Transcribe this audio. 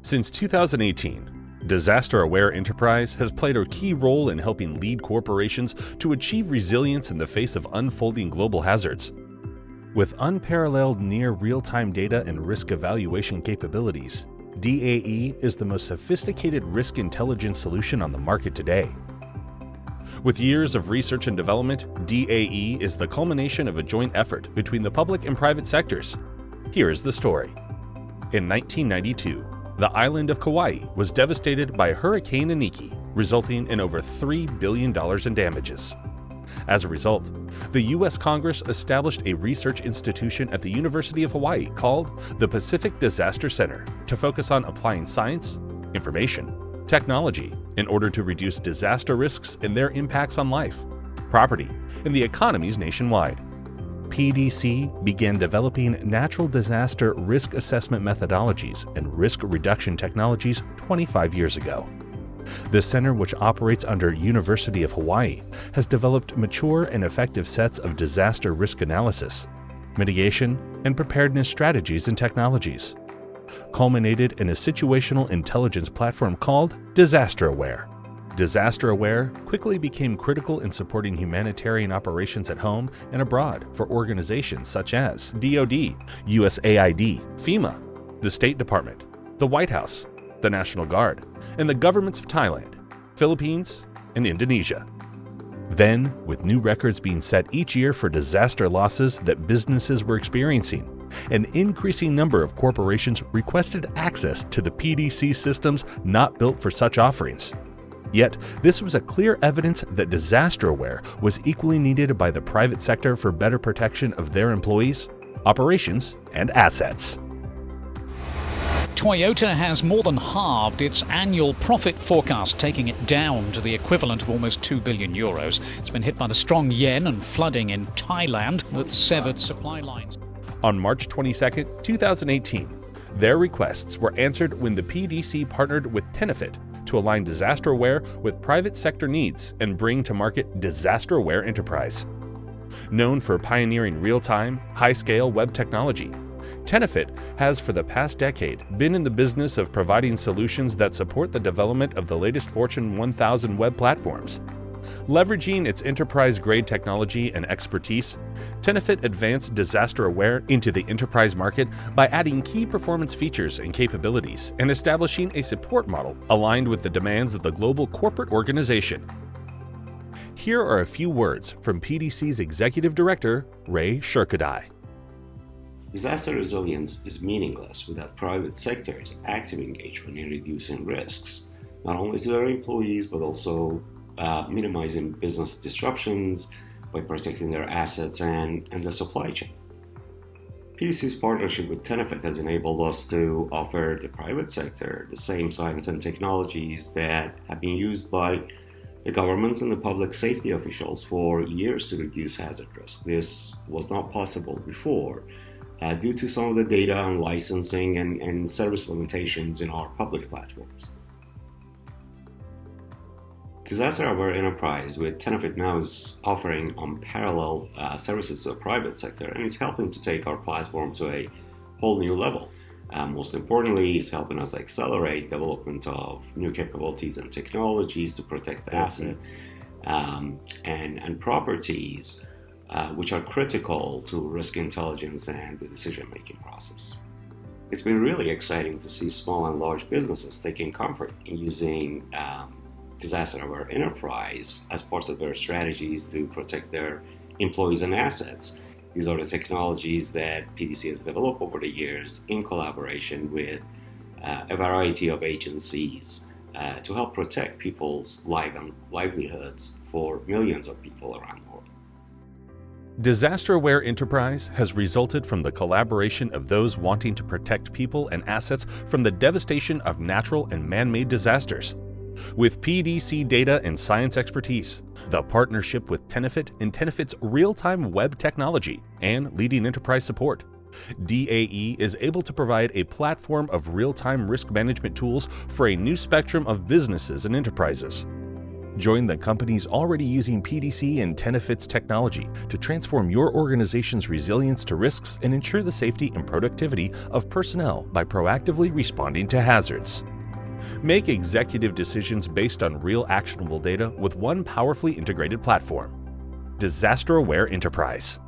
Since 2018, DisasterAWARE Enterprise has played a key role in helping lead corporations to achieve resilience in the face of unfolding global hazards. With unparalleled near real-time data and risk evaluation capabilities, DAE is the most sophisticated risk intelligence solution on the market today. With years of research and development, DAE is the culmination of a joint effort between the public and private sectors. Here is the story. In 1992, the island of Kauai was devastated by Hurricane Iniki, resulting in over $3 billion in damages. As a result, the U.S. Congress established a research institution at the University of Hawaii called the Pacific Disaster Center to focus on applying science, information, technology in order to reduce disaster risks and their impacts on life, property, and the economies nationwide. PDC began developing natural disaster risk assessment methodologies and risk reduction technologies 25 years ago. The center, which operates under University of Hawaii, has developed mature and effective sets of disaster risk analysis, mitigation, and preparedness strategies and technologies, culminated in a situational intelligence platform called DisasterAWARE. DisasterAWARE quickly became critical in supporting humanitarian operations at home and abroad for organizations such as DoD, USAID, FEMA, the State Department, the White House, the National Guard, and the governments of Thailand, Philippines, and Indonesia. Then, with new records being set each year for disaster losses that businesses were experiencing, an increasing number of corporations requested access to the PDC systems not built for such offerings. Yet, this was a clear evidence that DisasterAWARE was equally needed by the private sector for better protection of their employees, operations, and assets. Toyota has more than halved its annual profit forecast, taking it down to the equivalent of almost 2 billion euros. It's been hit by the strong yen and flooding in Thailand that severed supply lines. On March 22, 2018, their requests were answered when the PDC partnered with Tenefit to align DisasterAWARE with private sector needs and bring to market DisasterAWARE Enterprise. Known for pioneering real-time, high-scale web technology, Tenefit has for the past decade been in the business of providing solutions that support the development of the latest Fortune 1000 web platforms. Leveraging its enterprise-grade technology and expertise, Tenefit advanced DisasterAWARE into the enterprise market by adding key performance features and capabilities and establishing a support model aligned with the demands of the global corporate organization. Here are a few words from PDC's Executive Director, Ray Shirkadai. Disaster resilience is meaningless without private sector's active engagement in reducing risks, not only to their employees, but also minimizing business disruptions by protecting their assets and the supply chain. PDC's partnership with Tenefit has enabled us to offer the private sector the same science and technologies that have been used by the government and the public safety officials for years to reduce hazard risk. This was not possible before due to some of the data and licensing and service limitations in our public platforms. DisasterAWARE Enterprise with Tenefit now is offering unparalleled services to the private sector, and it's helping to take our platform to a whole new level. Most importantly, it's helping us accelerate development of new capabilities and technologies to protect the assets and properties which are critical to risk intelligence and the decision-making process. It's been really exciting to see small and large businesses taking comfort in using DisasterAWARE Enterprise as part of their strategies to protect their employees and assets. These are the technologies that PDC has developed over the years in collaboration with a variety of agencies to help protect people's livelihoods for millions of people around the world. DisasterAWARE Enterprise has resulted from the collaboration of those wanting to protect people and assets from the devastation of natural and man-made disasters. With PDC data and science expertise, the partnership with Tenefit and Tenefit's real-time web technology and leading enterprise support, DAE is able to provide a platform of real-time risk management tools for a new spectrum of businesses and enterprises. Join the companies already using PDC and Tenefit's technology to transform your organization's resilience to risks and ensure the safety and productivity of personnel by proactively responding to hazards. Make executive decisions based on real actionable data with one powerfully integrated platform. DisasterAWARE Enterprise.